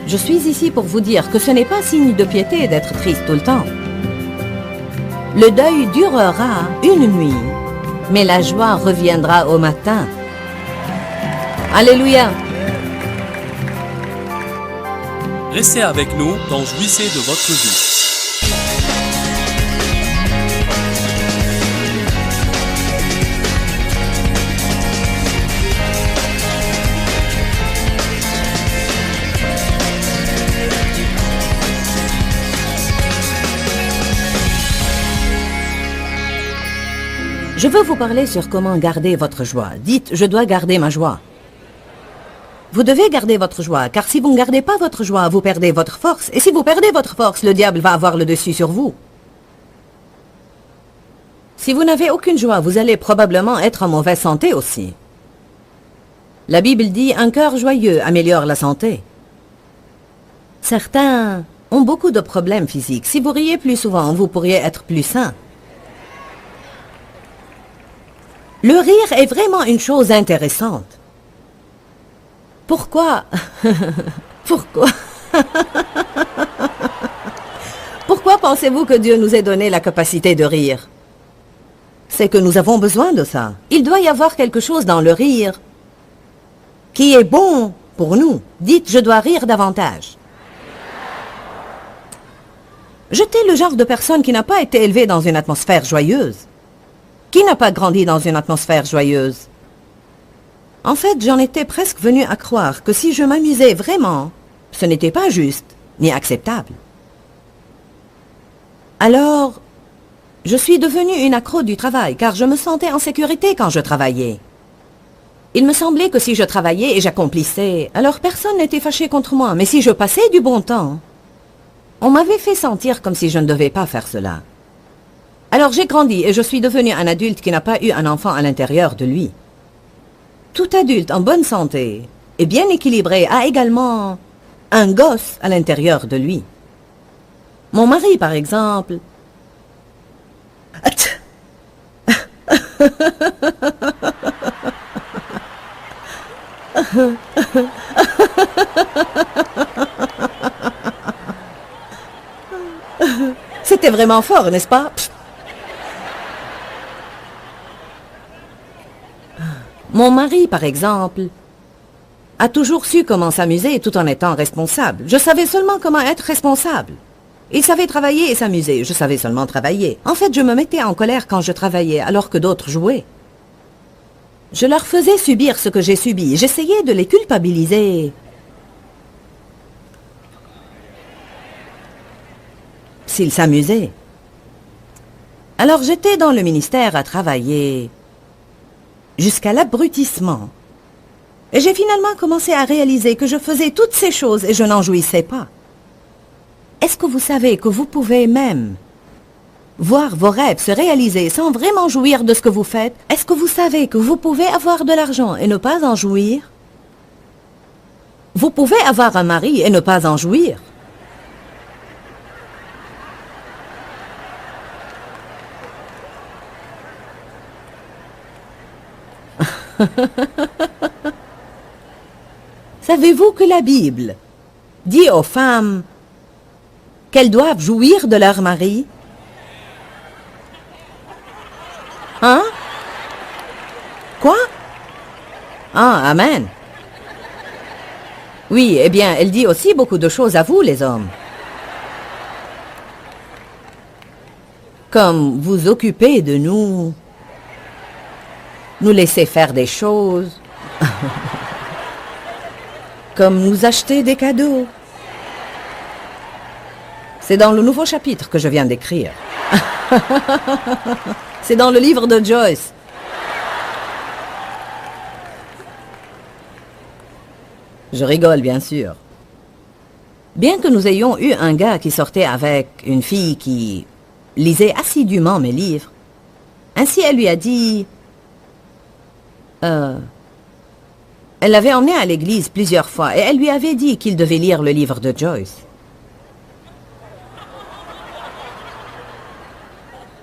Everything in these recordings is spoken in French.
Je suis ici pour vous dire que ce n'est pas signe de piété d'être triste tout le temps. Le deuil durera une nuit, mais la joie reviendra au matin. Alléluia! Restez avec nous dans Jouissez de votre vie. Je veux vous parler sur comment garder votre joie. Dites, je dois garder ma joie. Vous devez garder votre joie, car si vous ne gardez pas votre joie, vous perdez votre force. Et si vous perdez votre force, le diable va avoir le dessus sur vous. Si vous n'avez aucune joie, vous allez probablement être en mauvaise santé aussi. La Bible dit, un cœur joyeux améliore la santé. Certains ont beaucoup de problèmes physiques. Si vous riez plus souvent, vous pourriez être plus sain. Le rire est vraiment une chose intéressante. Pourquoi? Pourquoi? Pourquoi pensez-vous que Dieu nous ait donné la capacité de rire? C'est que nous avons besoin de ça. Il doit y avoir quelque chose dans le rire qui est bon pour nous. Dites, je dois rire davantage. J'étais le genre de personne qui n'a pas été élevée dans une atmosphère joyeuse. Qui n'a pas grandi dans une atmosphère joyeuse? En fait, j'en étais presque venue à croire que si je m'amusais vraiment, ce n'était pas juste, ni acceptable. Alors, je suis devenue une accro du travail, car je me sentais en sécurité quand je travaillais. Il me semblait que si je travaillais et j'accomplissais, alors personne n'était fâché contre moi, mais si je passais du bon temps, on m'avait fait sentir comme si je ne devais pas faire cela. Alors j'ai grandi et je suis devenu un adulte qui n'a pas eu un enfant à l'intérieur de lui. Tout adulte en bonne santé et bien équilibré a également un gosse à l'intérieur de lui. Mon mari, par exemple... C'était vraiment fort, n'est-ce pas? Mon mari, par exemple, a toujours su comment s'amuser tout en étant responsable. Je savais seulement comment être responsable. Il savait travailler et s'amuser. Je savais seulement travailler. En fait, je me mettais en colère quand je travaillais, alors que d'autres jouaient. Je leur faisais subir ce que j'ai subi. J'essayais de les culpabiliser. S'ils s'amusaient. Alors j'étais dans le ministère à travailler jusqu'à l'abrutissement. Et j'ai finalement commencé à réaliser que je faisais toutes ces choses et je n'en jouissais pas. Est-ce que vous savez que vous pouvez même voir vos rêves se réaliser sans vraiment jouir de ce que vous faites? Est-ce que vous savez que vous pouvez avoir de l'argent et ne pas en jouir? Vous pouvez avoir un mari et ne pas en jouir. Savez-vous que la Bible dit aux femmes qu'elles doivent jouir de leur mari? Hein? Quoi? Ah, amen. Oui, eh bien, elle dit aussi beaucoup de choses à vous, les hommes. Comme vous occuper de nous, nous laisser faire des choses, comme nous acheter des cadeaux. C'est dans le nouveau chapitre que je viens d'écrire. C'est dans le livre de Joyce. Je rigole, bien sûr. Bien que nous ayons eu un gars qui sortait avec une fille qui lisait assidûment mes livres, ainsi elle lui a dit... Elle l'avait emmené à l'église plusieurs fois et elle lui avait dit qu'il devait lire le livre de Joyce.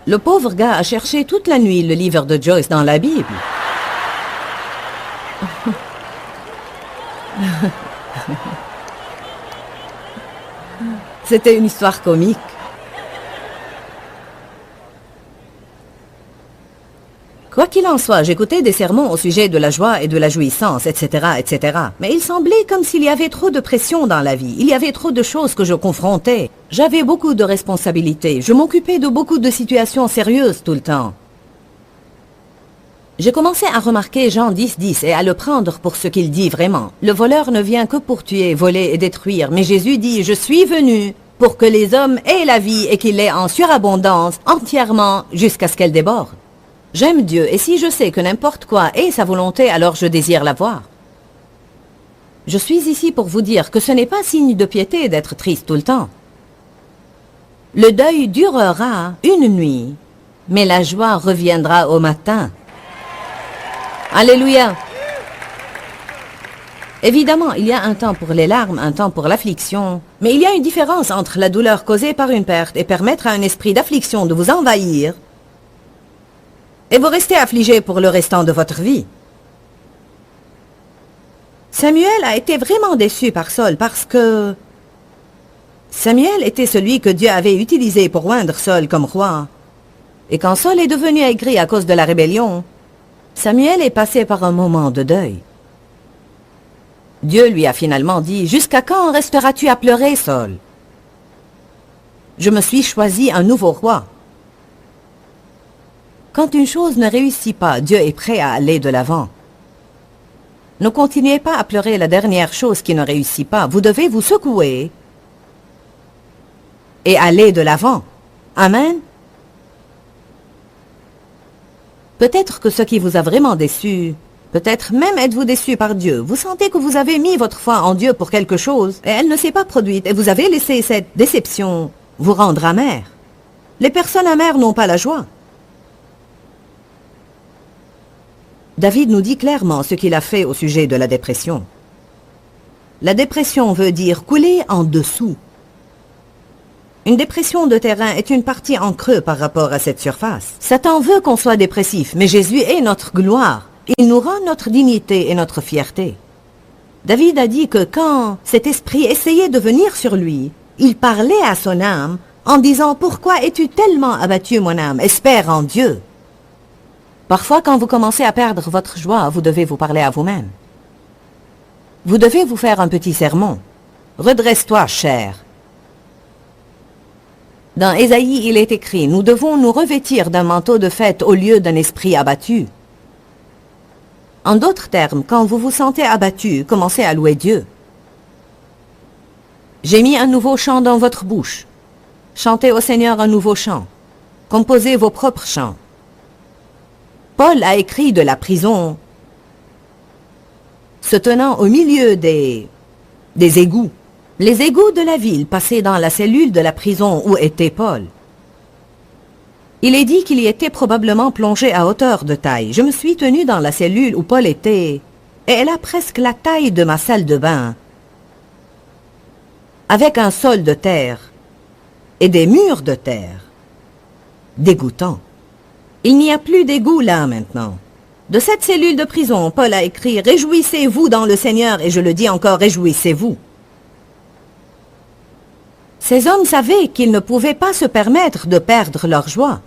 Le pauvre gars a cherché toute la nuit le livre de Joyce dans la Bible. C'était une histoire comique. Quoi qu'il en soit, j'écoutais des sermons au sujet de la joie et de la jouissance, etc., etc. Mais il semblait comme s'il y avait trop de pression dans la vie. Il y avait trop de choses que je confrontais. J'avais beaucoup de responsabilités. Je m'occupais de beaucoup de situations sérieuses tout le temps. J'ai commencé à remarquer Jean 10:10 et à le prendre pour ce qu'il dit vraiment. Le voleur ne vient que pour tuer, voler et détruire. Mais Jésus dit, je suis venu pour que les hommes aient la vie et qu'ils l'aient en surabondance, entièrement, jusqu'à ce qu'elle déborde. J'aime Dieu, et si je sais que n'importe quoi est sa volonté, alors je désire l'avoir. Je suis ici pour vous dire que ce n'est pas signe de piété d'être triste tout le temps. Le deuil durera une nuit, mais la joie reviendra au matin. Alléluia! Évidemment, il y a un temps pour les larmes, un temps pour l'affliction, mais il y a une différence entre la douleur causée par une perte et permettre à un esprit d'affliction de vous envahir et vous restez affligé pour le restant de votre vie. Samuel a été vraiment déçu par Saul parce que Samuel était celui que Dieu avait utilisé pour oindre Saul comme roi. Et quand Saul est devenu aigri à cause de la rébellion, Samuel est passé par un moment de deuil. Dieu lui a finalement dit, « Jusqu'à quand resteras-tu à pleurer, Saul? Je me suis choisi un nouveau roi. » Quand une chose ne réussit pas, Dieu est prêt à aller de l'avant. Ne continuez pas à pleurer la dernière chose qui ne réussit pas. Vous devez vous secouer et aller de l'avant. Amen. Peut-être que ce qui vous a vraiment déçu, peut-être même êtes-vous déçu par Dieu. Vous sentez que vous avez mis votre foi en Dieu pour quelque chose et elle ne s'est pas produite et vous avez laissé cette déception vous rendre amer. Les personnes amères n'ont pas la joie. David nous dit clairement ce qu'il a fait au sujet de la dépression. La dépression veut dire couler en dessous. Une dépression de terrain est une partie en creux par rapport à cette surface. Satan veut qu'on soit dépressif, mais Jésus est notre gloire. Il nous rend notre dignité et notre fierté. David a dit que quand cet esprit essayait de venir sur lui, il parlait à son âme en disant « Pourquoi es-tu tellement abattu, mon âme? Espère en Dieu. » Parfois, quand vous commencez à perdre votre joie, vous devez vous parler à vous-même. Vous devez vous faire un petit sermon. Redresse-toi, cher. Dans Ésaïe, il est écrit, nous devons nous revêtir d'un manteau de fête au lieu d'un esprit abattu. En d'autres termes, quand vous vous sentez abattu, commencez à louer Dieu. J'ai mis un nouveau chant dans votre bouche. Chantez au Seigneur un nouveau chant. Composez vos propres chants. Paul a écrit de la prison, se tenant au milieu des égouts. Les égouts de la ville passaient dans la cellule de la prison où était Paul. Il est dit qu'il y était probablement plongé à hauteur de taille. Je me suis tenu dans la cellule où Paul était, et elle a presque la taille de ma salle de bain, avec un sol de terre et des murs de terre. Dégoûtant. Il n'y a plus d'égout là maintenant. De cette cellule de prison, Paul a écrit « Réjouissez-vous dans le Seigneur » et je le dis encore « Réjouissez-vous ». Ces hommes savaient qu'ils ne pouvaient pas se permettre de perdre leur joie.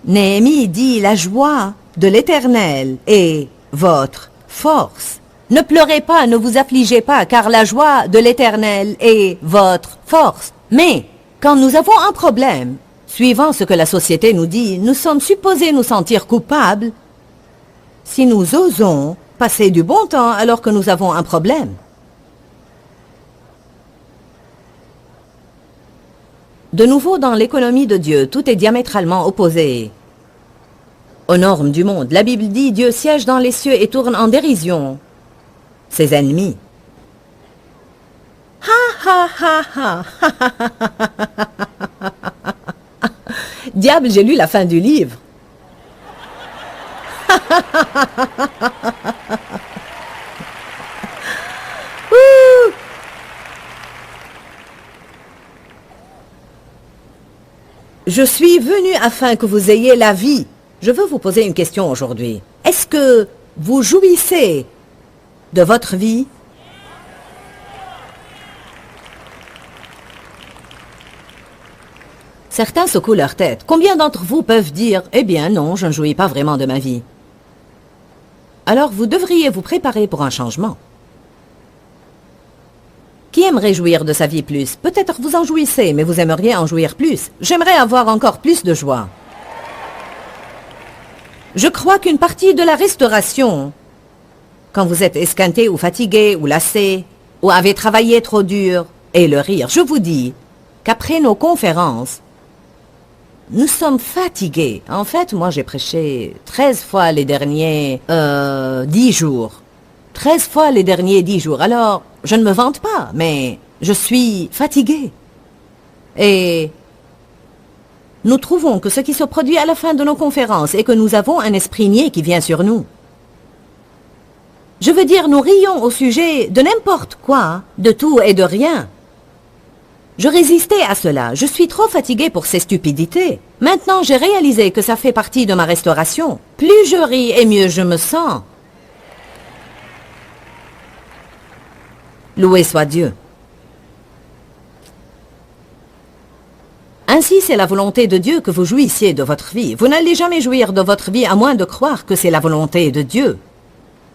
Néhémie dit « La joie de l'Éternel est votre force ». Ne pleurez pas, ne vous affligez pas, car la joie de l'Éternel est votre force. Mais quand nous avons un problème, suivant ce que la société nous dit, nous sommes supposés nous sentir coupables si nous osons passer du bon temps alors que nous avons un problème. De nouveau, dans l'économie de Dieu, tout est diamétralement opposé aux normes du monde. La Bible dit « Dieu siège dans les cieux et tourne en dérision ses ennemis. » Ha ha ha ha. Diable, j'ai lu la fin du livre. Je suis venu afin que vous ayez la vie. Je veux vous poser une question aujourd'hui. Est-ce que vous jouissez de votre vie? Certains secouent leur tête. Combien d'entre vous peuvent dire « Eh bien non, je ne jouis pas vraiment de ma vie ». Alors vous devriez vous préparer pour un changement. Qui aimerait jouir de sa vie plus? Peut-être vous en jouissez, mais vous aimeriez en jouir plus. J'aimerais avoir encore plus de joie. Je crois qu'une partie de la restauration, quand vous êtes esquinté ou fatigué ou lassé, ou avez travaillé trop dur, est le rire. Je vous dis qu'après nos conférences, nous sommes fatigués. En fait, moi j'ai prêché 13 fois les derniers 10 jours. 13 fois les derniers 10 jours. Alors, je ne me vante pas, mais je suis fatigué. Et nous trouvons que ce qui se produit à la fin de nos conférences est que nous avons un esprit niais qui vient sur nous. Je veux dire, nous rions au sujet de n'importe quoi, de tout et de rien. Je résistais à cela. Je suis trop fatigué pour ces stupidités. Maintenant, j'ai réalisé que ça fait partie de ma restauration. Plus je ris et mieux je me sens. Loué soit Dieu. Ainsi, c'est la volonté de Dieu que vous jouissiez de votre vie. Vous n'allez jamais jouir de votre vie à moins de croire que c'est la volonté de Dieu.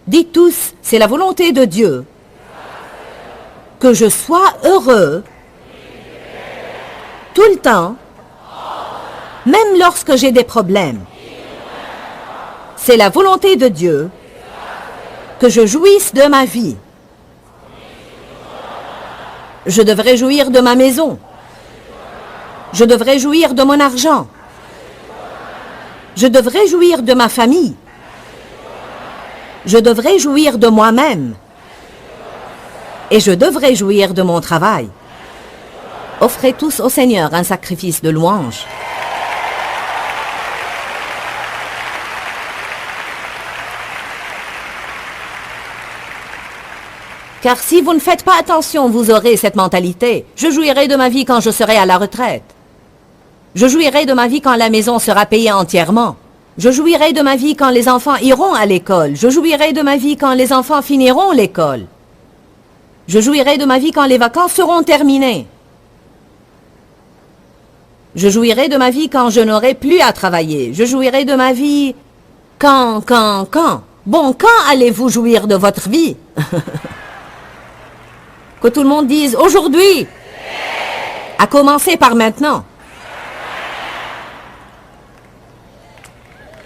Dites tous, c'est la volonté de Dieu que je sois heureux tout le temps, même lorsque j'ai des problèmes. C'est la volonté de Dieu que je jouisse de ma vie. Je devrais jouir de ma maison. Je devrais jouir de mon argent. Je devrais jouir de ma famille. Je devrais jouir de moi-même. Et je devrais jouir de mon travail. Offrez tous au Seigneur un sacrifice de louange. Car si vous ne faites pas attention, vous aurez cette mentalité. Je jouirai de ma vie quand je serai à la retraite. Je jouirai de ma vie quand la maison sera payée entièrement. Je jouirai de ma vie quand les enfants iront à l'école. Je jouirai de ma vie quand les enfants finiront l'école. Je jouirai de ma vie quand les vacances seront terminées. Je jouirai de ma vie quand je n'aurai plus à travailler. Je jouirai de ma vie quand. Bon, quand allez-vous jouir de votre vie? Que tout le monde dise aujourd'hui. À commencer par maintenant.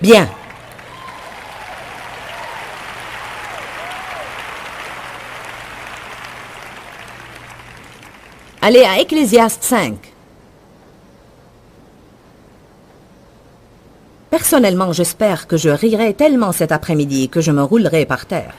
Bien. Allez à Ecclésiaste 5. Personnellement, j'espère que je rirai tellement cet après-midi que je me roulerai par terre.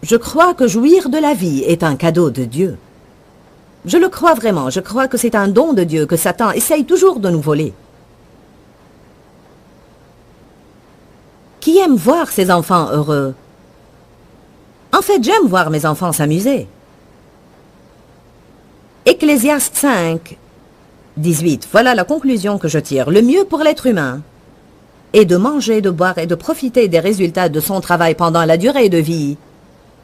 Je crois que jouir de la vie est un cadeau de Dieu. Je le crois vraiment, je crois que c'est un don de Dieu que Satan essaye toujours de nous voler. Qui aime voir ses enfants heureux? En fait, j'aime voir mes enfants s'amuser. Ecclésiaste 5, 18. Voilà la conclusion que je tire. Le mieux pour l'être humain est de manger, de boire et de profiter des résultats de son travail pendant la durée de vie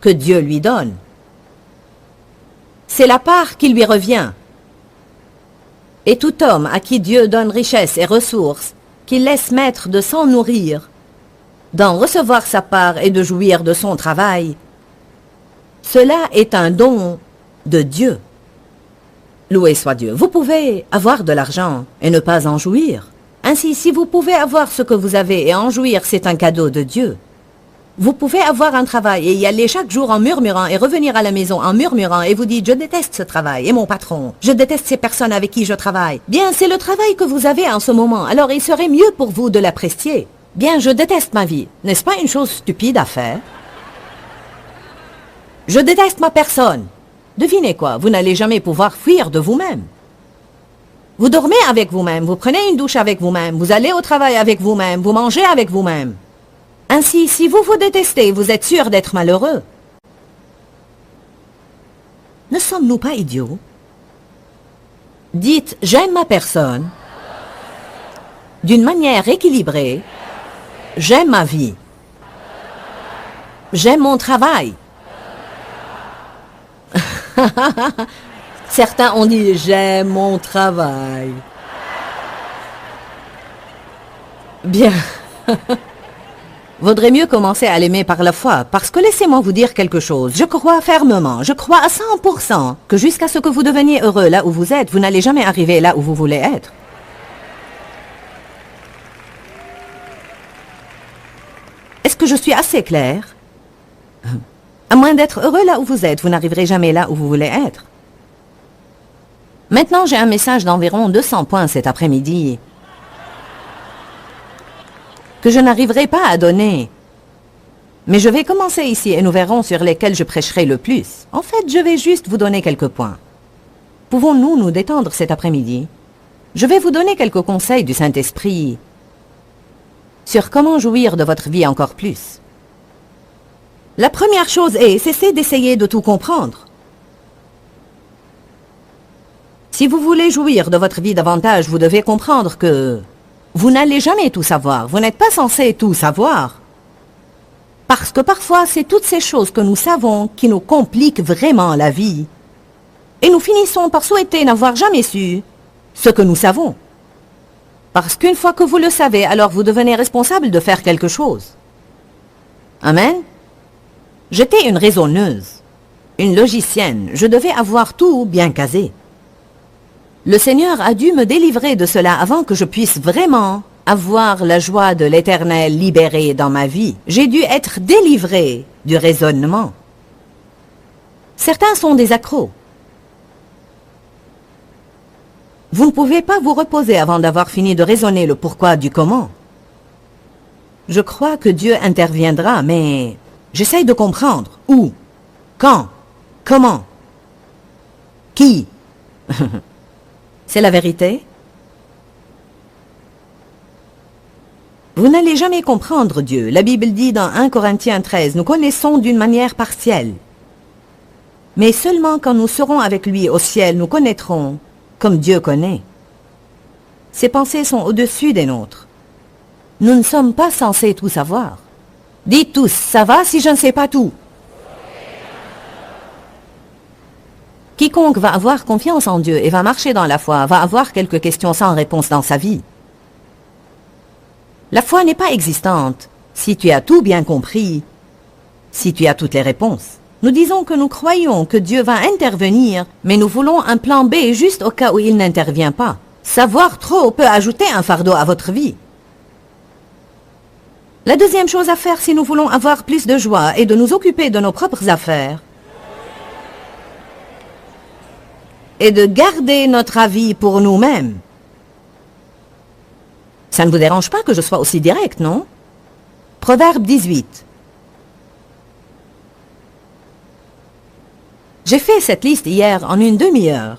que Dieu lui donne. C'est la part qui lui revient. Et tout homme à qui Dieu donne richesse et ressources, qu'il laisse maître de s'en nourrir, d'en recevoir sa part et de jouir de son travail, cela est un don de Dieu. Loué soit Dieu. Vous pouvez avoir de l'argent et ne pas en jouir. Ainsi, si vous pouvez avoir ce que vous avez et en jouir, c'est un cadeau de Dieu. Vous pouvez avoir un travail et y aller chaque jour en murmurant et revenir à la maison en murmurant et vous dites « Je déteste ce travail et mon patron. Je déteste ces personnes avec qui je travaille. » Bien, c'est le travail que vous avez en ce moment, alors il serait mieux pour vous de l'apprécier. Bien, je déteste ma vie. N'est-ce pas une chose stupide à faire? Je déteste ma personne. Devinez quoi, vous n'allez jamais pouvoir fuir de vous-même. Vous dormez avec vous-même, vous prenez une douche avec vous-même, vous allez au travail avec vous-même, vous mangez avec vous-même. Ainsi, si vous vous détestez, vous êtes sûr d'être malheureux. Ne sommes-nous pas idiots? Dites « j'aime ma personne » d'une manière équilibrée. J'aime ma vie. J'aime mon travail. Certains ont dit « J'aime mon travail ». Bien. Vaudrait mieux commencer à l'aimer par la foi, parce que laissez-moi vous dire quelque chose. Je crois fermement, je crois à 100% que jusqu'à ce que vous deveniez heureux là où vous êtes, vous n'allez jamais arriver là où vous voulez être. Est-ce que je suis assez claire? À moins d'être heureux là où vous êtes, vous n'arriverez jamais là où vous voulez être. Maintenant, j'ai un message d'environ 200 points cet après-midi que je n'arriverai pas à donner. Mais je vais commencer ici et nous verrons sur lesquels je prêcherai le plus. En fait, je vais juste vous donner quelques points. Pouvons-nous nous détendre cet après-midi? Je vais vous donner quelques conseils du Saint-Esprit sur comment jouir de votre vie encore plus. La première chose est, cessez d'essayer de tout comprendre. Si vous voulez jouir de votre vie davantage, vous devez comprendre que vous n'allez jamais tout savoir. Vous n'êtes pas censé tout savoir. Parce que parfois, c'est toutes ces choses que nous savons qui nous compliquent vraiment la vie. Et nous finissons par souhaiter n'avoir jamais su ce que nous savons. Parce qu'une fois que vous le savez, alors vous devenez responsable de faire quelque chose. Amen. J'étais une raisonneuse, une logicienne. Je devais avoir tout bien casé. Le Seigneur a dû me délivrer de cela avant que je puisse vraiment avoir la joie de l'Éternel libérée dans ma vie. J'ai dû être délivré du raisonnement. Certains sont des accros. Vous ne pouvez pas vous reposer avant d'avoir fini de raisonner le pourquoi du comment. Je crois que Dieu interviendra, mais j'essaye de comprendre où, quand, comment, qui. C'est la vérité? Vous n'allez jamais comprendre Dieu. La Bible dit dans 1 Corinthiens 13, nous connaissons d'une manière partielle. Mais seulement quand nous serons avec lui au ciel, nous connaîtrons comme Dieu connaît. Ses pensées sont au-dessus des nôtres. Nous ne sommes pas censés tout savoir. Dites tous, ça va si je ne sais pas tout? Quiconque va avoir confiance en Dieu et va marcher dans la foi va avoir quelques questions sans réponse dans sa vie. La foi n'est pas existante si tu as tout bien compris, si tu as toutes les réponses. Nous disons que nous croyons que Dieu va intervenir, mais nous voulons un plan B juste au cas où il n'intervient pas. Savoir trop peut ajouter un fardeau à votre vie. La deuxième chose à faire si nous voulons avoir plus de joie est de nous occuper de nos propres affaires et de garder notre avis pour nous-mêmes. Ça ne vous dérange pas que je sois aussi direct, non? Proverbe 18. J'ai fait cette liste hier en une demi-heure.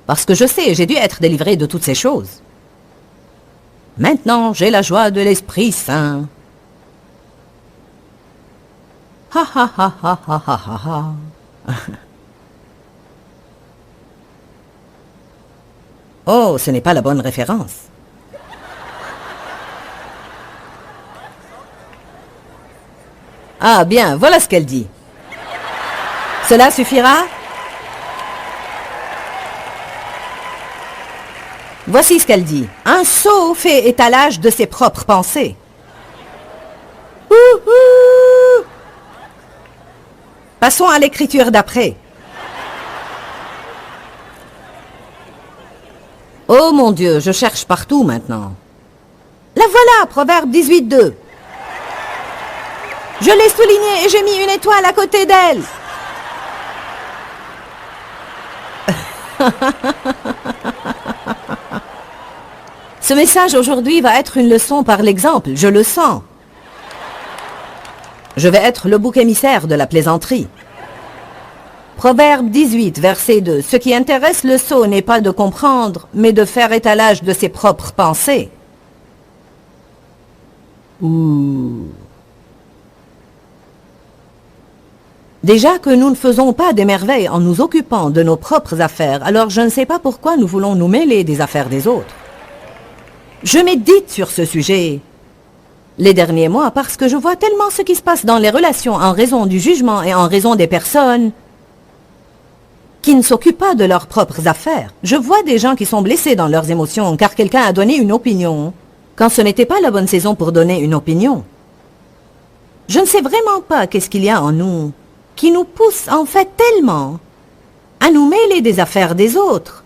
Parce que je sais, j'ai dû être délivré de toutes ces choses. Maintenant, j'ai la joie de l'Esprit Saint. Ha ha ha ha ha ha ha ha. Oh, ce n'est pas la bonne référence. Ah bien, voilà ce qu'elle dit. Cela suffira? Voici ce qu'elle dit. Un sot fait étalage de ses propres pensées. Ouhou! Passons à l'écriture d'après. Oh mon Dieu, je cherche partout maintenant. La voilà, Proverbe 18:2. Je l'ai soulignée et j'ai mis une étoile à côté d'elle. Ce message aujourd'hui va être une leçon par l'exemple, je le sens. Je vais être le bouc émissaire de la plaisanterie. Proverbe 18, verset 2. Ce qui intéresse le sot n'est pas de comprendre, mais de faire étalage de ses propres pensées. Ouh. Déjà que nous ne faisons pas des merveilles en nous occupant de nos propres affaires, alors je ne sais pas pourquoi nous voulons nous mêler des affaires des autres. Je médite sur ce sujet. les derniers mois parce que je vois tellement ce qui se passe dans les relations en raison du jugement et en raison des personnes qui ne s'occupent pas de leurs propres affaires. Je vois des gens qui sont blessés dans leurs émotions car quelqu'un a donné une opinion quand ce n'était pas la bonne saison pour donner une opinion. Je ne sais vraiment pas qu'est-ce qu'il y a en nous qui nous pousse en fait tellement à nous mêler des affaires des autres.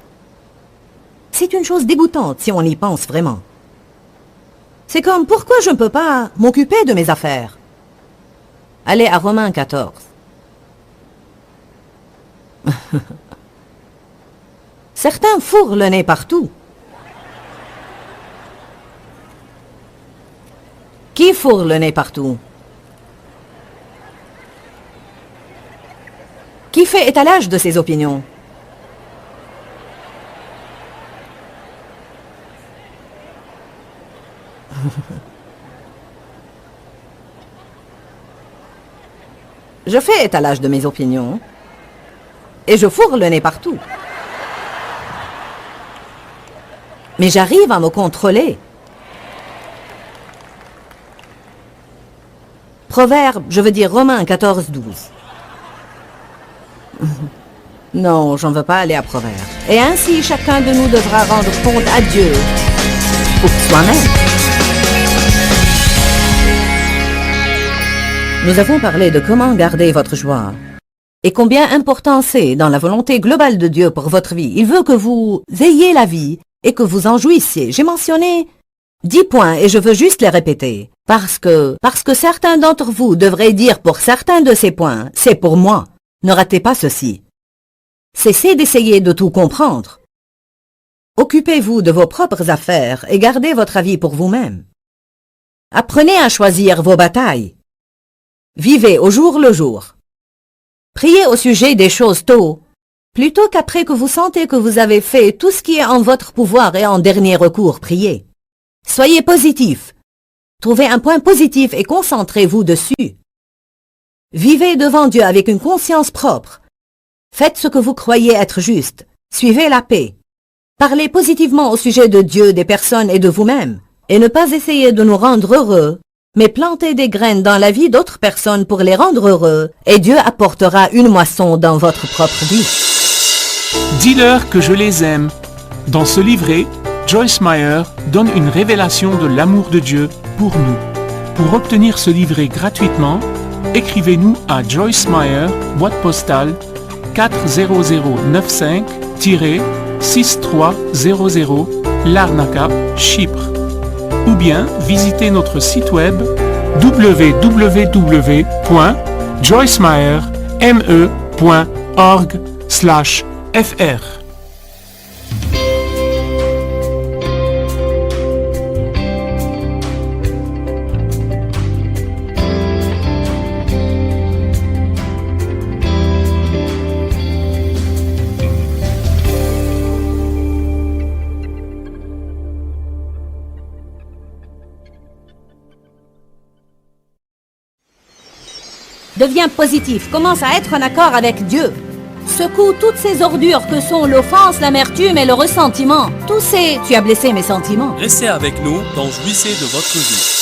C'est une chose dégoûtante si on y pense vraiment. C'est comme, pourquoi je ne peux pas m'occuper de mes affaires? Allez à Romains 14. Certains fourrent le nez partout. Qui fourre le nez partout? Qui fait étalage de ses opinions? Je fais étalage de mes opinions et je fourre le nez partout. Mais j'arrive à me contrôler. Proverbe, je veux dire Romains 14, 12. Non, j'en veux pas aller à Proverbe. Et ainsi, chacun de nous devra rendre compte à Dieu pour soi-même. Nous avons parlé de comment garder votre joie et combien important c'est dans la volonté globale de Dieu pour votre vie. Il veut que vous ayez la vie et que vous en jouissiez. J'ai mentionné 10 points et je veux juste les répéter. Parce que certains d'entre vous devraient dire pour certains de ces points, c'est pour moi. Ne ratez pas ceci. Cessez d'essayer de tout comprendre. Occupez-vous de vos propres affaires et gardez votre avis pour vous-même. Apprenez à choisir vos batailles. Vivez au jour le jour. Priez au sujet des choses tôt, plutôt qu'après que vous sentez que vous avez fait tout ce qui est en votre pouvoir et en dernier recours, priez. Soyez positif. Trouvez un point positif et concentrez-vous dessus. Vivez devant Dieu avec une conscience propre. Faites ce que vous croyez être juste. Suivez la paix. Parlez positivement au sujet de Dieu, des personnes et de vous-même. Et ne pas essayer de nous rendre heureux, mais plantez des graines dans la vie d'autres personnes pour les rendre heureux, et Dieu apportera une moisson dans votre propre vie. Dis-leur que je les aime. Dans ce livret, Joyce Meyer donne une révélation de l'amour de Dieu pour nous. Pour obtenir ce livret gratuitement, écrivez-nous à Joyce Meyer, boîte postale 40095-6300, Larnaca, Chypre. Ou bien visitez notre site web www.joycemeyer.org/fr. Deviens positif, commence à être en accord avec Dieu. Secoue toutes ces ordures que sont l'offense, l'amertume et le ressentiment. Tous ces « tu as blessé mes sentiments ». Restez avec nous dans Jouissez de votre vie.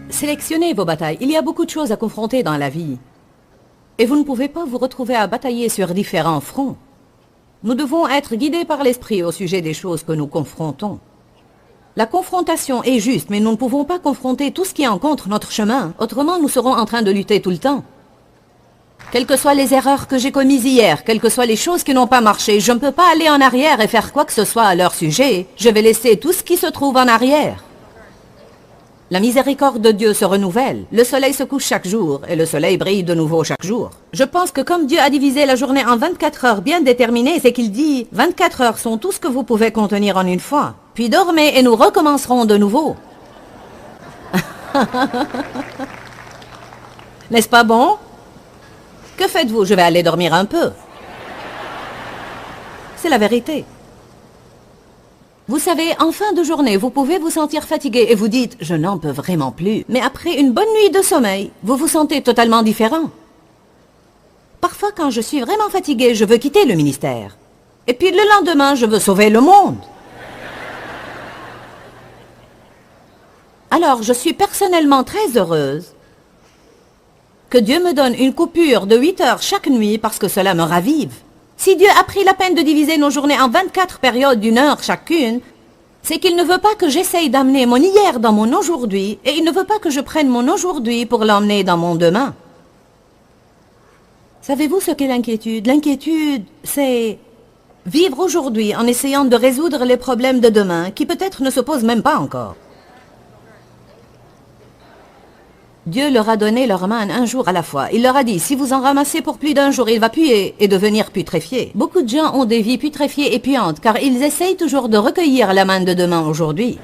Sélectionnez vos batailles. Il y a beaucoup de choses à confronter dans la vie. Et vous ne pouvez pas vous retrouver à batailler sur différents fronts. Nous devons être guidés par l'esprit au sujet des choses que nous confrontons. La confrontation est juste, mais nous ne pouvons pas confronter tout ce qui est en contre notre chemin. Autrement, nous serons en train de lutter tout le temps. Quelles que soient les erreurs que j'ai commises hier, quelles que soient les choses qui n'ont pas marché, je ne peux pas aller en arrière et faire quoi que ce soit à leur sujet. Je vais laisser tout ce qui se trouve en arrière. La miséricorde de Dieu se renouvelle. Le soleil se couche chaque jour et le soleil brille de nouveau chaque jour. Je pense que comme Dieu a divisé la journée en 24 heures bien déterminées, c'est qu'il dit 24 heures sont tout ce que vous pouvez contenir en une fois. Puis dormez et nous recommencerons de nouveau. N'est-ce pas bon? Que faites-vous? Je vais aller dormir un peu. C'est la vérité. Vous savez, en fin de journée, vous pouvez vous sentir fatigué et vous dites « je n'en peux vraiment plus ». Mais après une bonne nuit de sommeil, vous vous sentez totalement différent. Parfois, quand je suis vraiment fatigué, je veux quitter le ministère. Et puis le lendemain, je veux sauver le monde. Alors, je suis personnellement très heureuse que Dieu me donne une coupure de 8 heures chaque nuit parce que cela me ravive. Si Dieu a pris la peine de diviser nos journées en 24 périodes d'1 heure chacune, c'est qu'il ne veut pas que j'essaye d'amener mon hier dans mon aujourd'hui et il ne veut pas que je prenne mon aujourd'hui pour l'emmener dans mon demain. Savez-vous ce qu'est l'inquiétude? L'inquiétude, c'est vivre aujourd'hui en essayant de résoudre les problèmes de demain qui peut-être ne se posent même pas encore. Dieu leur a donné leur manne un jour à la fois. Il leur a dit, si vous en ramassez pour plus d'un jour, il va puer et devenir putréfié. Beaucoup de gens ont des vies putréfiées et puantes car ils essayent toujours de recueillir la manne de demain aujourd'hui.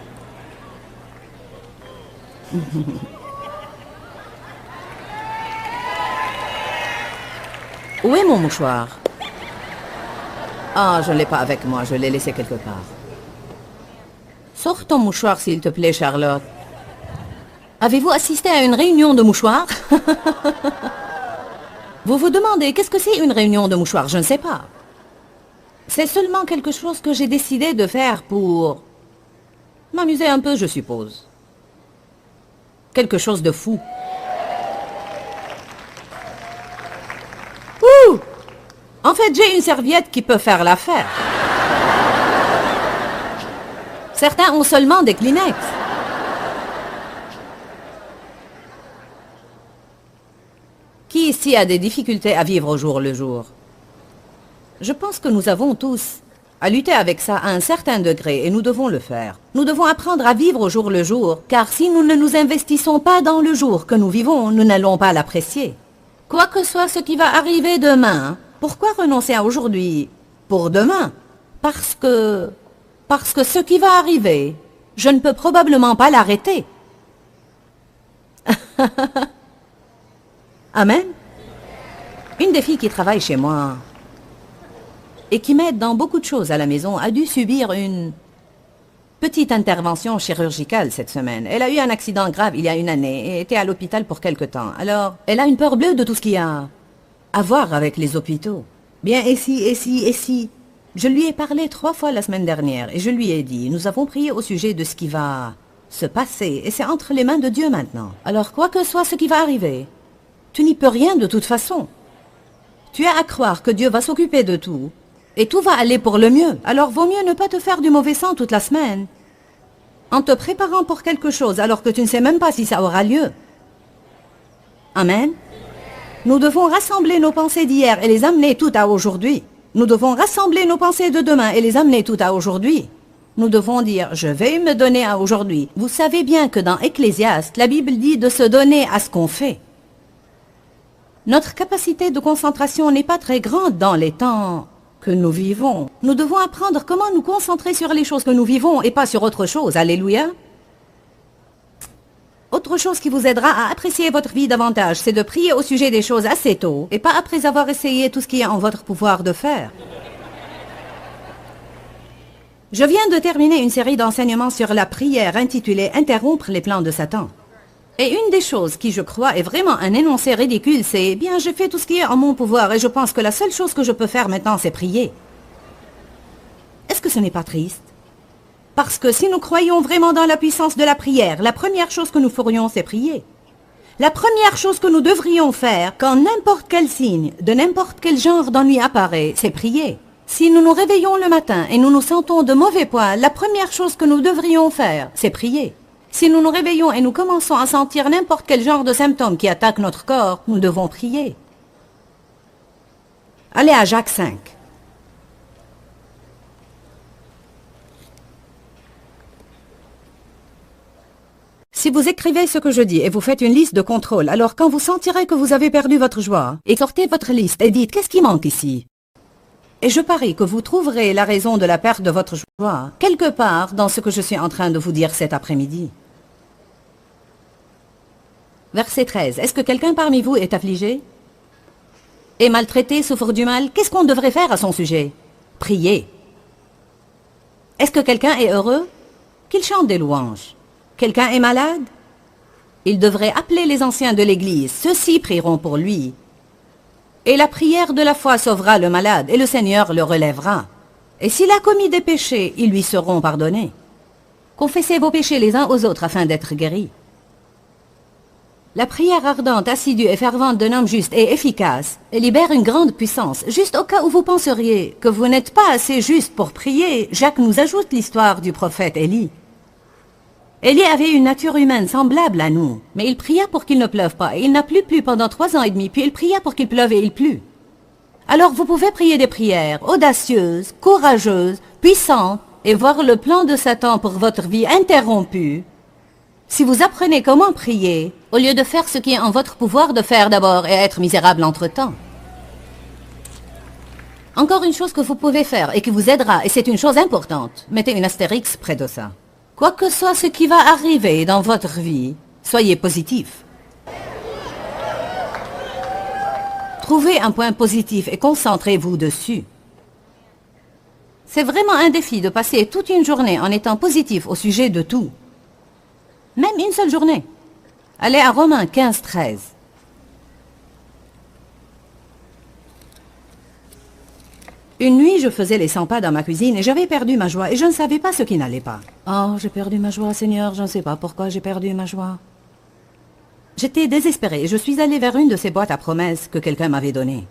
Où est mon mouchoir? Ah, je ne l'ai pas avec moi, je l'ai laissé quelque part. Sors ton mouchoir s'il te plaît, Charlotte. Avez-vous assisté à une réunion de mouchoirs? Vous vous demandez, qu'est-ce que c'est une réunion de mouchoirs? Je ne sais pas. C'est seulement quelque chose que j'ai décidé de faire pour m'amuser un peu, je suppose. Quelque chose de fou. Ouh! En fait, j'ai une serviette qui peut faire l'affaire. Certains ont seulement des Kleenex. Qui ici a des difficultés à vivre au jour le jour? Je pense que nous avons tous à lutter avec ça à un certain degré et nous devons le faire. Nous devons apprendre à vivre au jour le jour, car si nous ne nous investissons pas dans le jour que nous vivons, nous n'allons pas l'apprécier. Quoi que soit ce qui va arriver demain, pourquoi renoncer à aujourd'hui pour demain? Parce que ce qui va arriver, je ne peux probablement pas l'arrêter. Amen. Une des filles qui travaille chez moi et qui m'aide dans beaucoup de choses à la maison a dû subir une petite intervention chirurgicale cette semaine. Elle a eu un accident grave il y a une année et était à l'hôpital pour quelque temps. Alors, elle a une peur bleue de tout ce qu'il y a à voir avec les hôpitaux. Bien, et si. Je lui ai parlé 3 fois la semaine dernière et je lui ai dit, nous avons prié au sujet de ce qui va se passer et c'est entre les mains de Dieu maintenant. Alors, quoi que soit ce qui va arriver, tu n'y peux rien de toute façon. Tu as à croire que Dieu va s'occuper de tout et tout va aller pour le mieux. Alors, vaut mieux ne pas te faire du mauvais sang toute la semaine en te préparant pour quelque chose alors que tu ne sais même pas si ça aura lieu. Amen. Nous devons rassembler nos pensées d'hier et les amener toutes à aujourd'hui. Nous devons rassembler nos pensées de demain et les amener toutes à aujourd'hui. Nous devons dire, je vais me donner à aujourd'hui. Vous savez bien que dans Ecclésiaste, la Bible dit de se donner à ce qu'on fait. Notre capacité de concentration n'est pas très grande dans les temps que nous vivons. Nous devons apprendre comment nous concentrer sur les choses que nous vivons et pas sur autre chose. Alléluia. Autre chose qui vous aidera à apprécier votre vie davantage, c'est de prier au sujet des choses assez tôt et pas après avoir essayé tout ce qui est en votre pouvoir de faire. Je viens de terminer une série d'enseignements sur la prière intitulée « Interrompre les plans de Satan ». Et une des choses qui, je crois, est vraiment un énoncé ridicule, c'est « Bien, j'ai fait tout ce qui est en mon pouvoir et je pense que la seule chose que je peux faire maintenant, c'est prier. » Est-ce que ce n'est pas triste? Parce que si nous croyons vraiment dans la puissance de la prière, la première chose que nous ferions, c'est prier. La première chose que nous devrions faire, quand n'importe quel signe, de n'importe quel genre d'ennui apparaît, c'est prier. Si nous nous réveillons le matin et nous nous sentons de mauvais poils, la première chose que nous devrions faire, c'est prier. Si nous nous réveillons et nous commençons à sentir n'importe quel genre de symptômes qui attaquent notre corps, nous devons prier. Allez à Jacques 5. Si vous écrivez ce que je dis et vous faites une liste de contrôle, alors quand vous sentirez que vous avez perdu votre joie, sortez votre liste et dites « Qu'est-ce qui manque ici ?» Et je parie que vous trouverez la raison de la perte de votre joie quelque part dans ce que je suis en train de vous dire cet après-midi. Verset 13. Est-ce que quelqu'un parmi vous est affligé? Est maltraité, souffre du mal? Qu'est-ce qu'on devrait faire à son sujet? Prier. Est-ce que quelqu'un est heureux? Qu'il chante des louanges. Quelqu'un est malade? Il devrait appeler les anciens de l'Église. Ceux-ci prieront pour lui. Et la prière de la foi sauvera le malade, et le Seigneur le relèvera. Et s'il a commis des péchés, ils lui seront pardonnés. Confessez vos péchés les uns aux autres afin d'être guéris. La prière ardente, assidue et fervente d'un homme juste et efficace libère une grande puissance. Juste au cas où vous penseriez que vous n'êtes pas assez juste pour prier, Jacques nous ajoute l'histoire du prophète Élie. Élie avait une nature humaine semblable à nous, mais il pria pour qu'il ne pleuve pas, et il n'a plus plu pendant 3 ans et demi, puis il pria pour qu'il pleuve et il plut. Alors vous pouvez prier des prières audacieuses, courageuses, puissantes, et voir le plan de Satan pour votre vie interrompu. Si vous apprenez comment prier, au lieu de faire ce qui est en votre pouvoir de faire d'abord et être misérable entre-temps. Encore une chose que vous pouvez faire et qui vous aidera, et c'est une chose importante, mettez une astérix près de ça. Quoi que soit ce qui va arriver dans votre vie, soyez positif. Trouvez un point positif et concentrez-vous dessus. C'est vraiment un défi de passer toute une journée en étant positif au sujet de tout. Même une seule journée. Allez à Romains 15:13. Une nuit, je faisais les 100 pas dans ma cuisine et j'avais perdu ma joie et je ne savais pas ce qui n'allait pas. Oh, j'ai perdu ma joie, Seigneur, je ne sais pas pourquoi j'ai perdu ma joie. J'étais désespérée et je suis allée vers une de ces boîtes à promesses que quelqu'un m'avait données.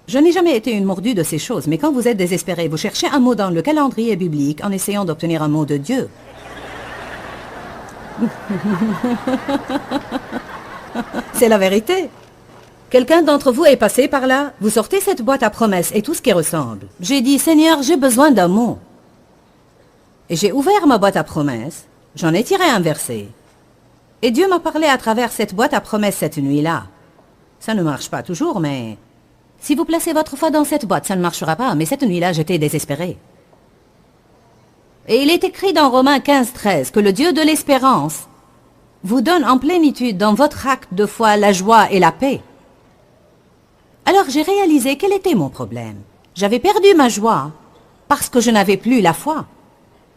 Je n'ai jamais été une mordue de ces choses, mais quand vous êtes désespéré, vous cherchez un mot dans le calendrier biblique en essayant d'obtenir un mot de Dieu. C'est la vérité. Quelqu'un d'entre vous est passé par là? Vous sortez cette boîte à promesses et tout ce qui ressemble. J'ai dit, Seigneur, j'ai besoin d'un mot. Et j'ai ouvert ma boîte à promesses, j'en ai tiré un verset. Et Dieu m'a parlé à travers cette boîte à promesses cette nuit-là. Ça ne marche pas toujours, mais... Si vous placez votre foi dans cette boîte, ça ne marchera pas, mais cette nuit-là, j'étais désespérée. Et il est écrit dans Romains 15:13 que le Dieu de l'espérance vous donne en plénitude dans votre acte de foi la joie et la paix. Alors j'ai réalisé quel était mon problème. J'avais perdu ma joie parce que je n'avais plus la foi.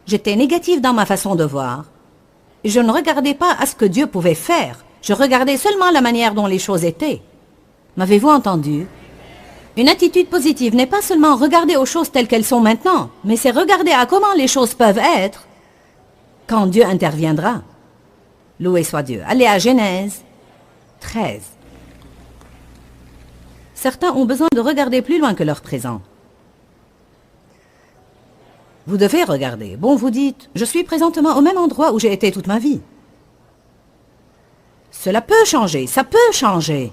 J'étais négative dans ma façon de voir. Je ne regardais pas à ce que Dieu pouvait faire. Je regardais seulement la manière dont les choses étaient. M'avez-vous entendu? Une attitude positive n'est pas seulement regarder aux choses telles qu'elles sont maintenant, mais c'est regarder à comment les choses peuvent être quand Dieu interviendra. Loué soit Dieu. Allez à Genèse 13. Certains ont besoin de regarder plus loin que leur présent. Vous devez regarder. Bon, vous dites, je suis présentement au même endroit où j'ai été toute ma vie. Cela peut changer, ça peut changer.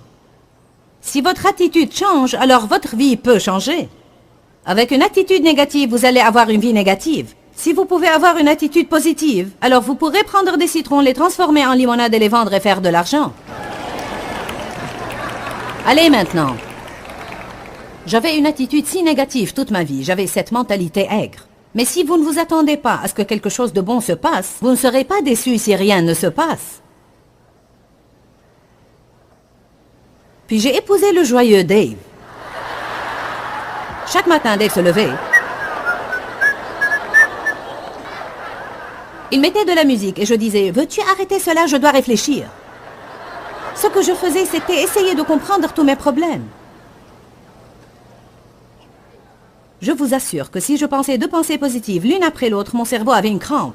Si votre attitude change, alors votre vie peut changer. Avec une attitude négative, vous allez avoir une vie négative. Si vous pouvez avoir une attitude positive, alors vous pourrez prendre des citrons, les transformer en limonade et les vendre et faire de l'argent. Allez maintenant. J'avais une attitude si négative toute ma vie, j'avais cette mentalité aigre. Mais si vous ne vous attendez pas à ce que quelque chose de bon se passe, vous ne serez pas déçus si rien ne se passe. Puis j'ai épousé le joyeux Dave. Chaque matin, Dave se levait. Il mettait de la musique et je disais, veux-tu arrêter cela, je dois réfléchir. Ce que je faisais, c'était essayer de comprendre tous mes problèmes. Je vous assure que si je pensais 2 pensées positives l'une après l'autre, mon cerveau avait une crampe.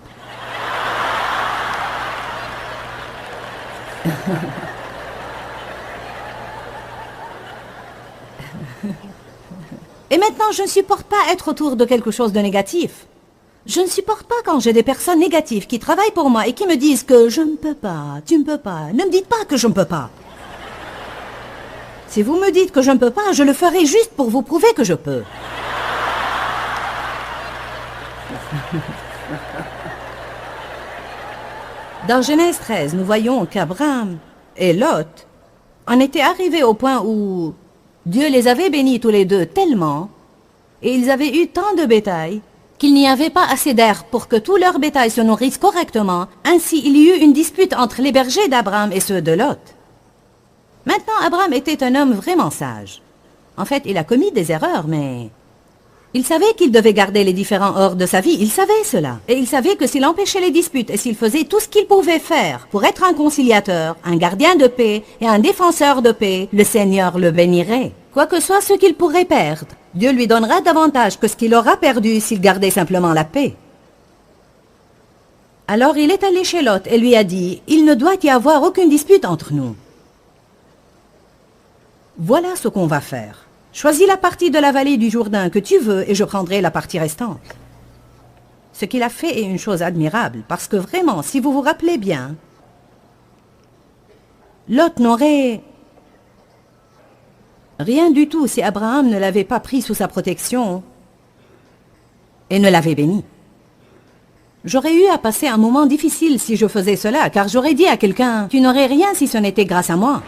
Et maintenant, je ne supporte pas être autour de quelque chose de négatif. Je ne supporte pas quand j'ai des personnes négatives qui travaillent pour moi et qui me disent que je ne peux pas, tu ne peux pas. Ne me dites pas que je ne peux pas. Si vous me dites que je ne peux pas, je le ferai juste pour vous prouver que je peux. Dans Genèse 13, nous voyons qu'Abraham et Lot en étaient arrivés au point où Dieu les avait bénis tous les deux tellement, et ils avaient eu tant de bétail, qu'il n'y avait pas assez d'air pour que tout leur bétail se nourrisse correctement. Ainsi, il y eut une dispute entre les bergers d'Abraham et ceux de Lot. Maintenant, Abraham était un homme vraiment sage. En fait, il a commis des erreurs, mais Il savait qu'il devait garder les différends hors de sa vie, il savait cela. Et il savait que s'il empêchait les disputes et s'il faisait tout ce qu'il pouvait faire pour être un conciliateur, un gardien de paix et un défenseur de paix, le Seigneur le bénirait. Quoi que soit ce qu'il pourrait perdre, Dieu lui donnera davantage que ce qu'il aura perdu s'il gardait simplement la paix. Alors il est allé chez Lot et lui a dit, « Il ne doit y avoir aucune dispute entre nous. Voilà ce qu'on va faire. Choisis la partie de la vallée du Jourdain que tu veux et je prendrai la partie restante. » Ce qu'il a fait est une chose admirable, parce que vraiment, si vous vous rappelez bien, Lot n'aurait rien du tout si Abraham ne l'avait pas pris sous sa protection et ne l'avait béni. J'aurais eu à passer un moment difficile si je faisais cela, car j'aurais dit à quelqu'un, « Tu n'aurais rien si ce n'était grâce à moi.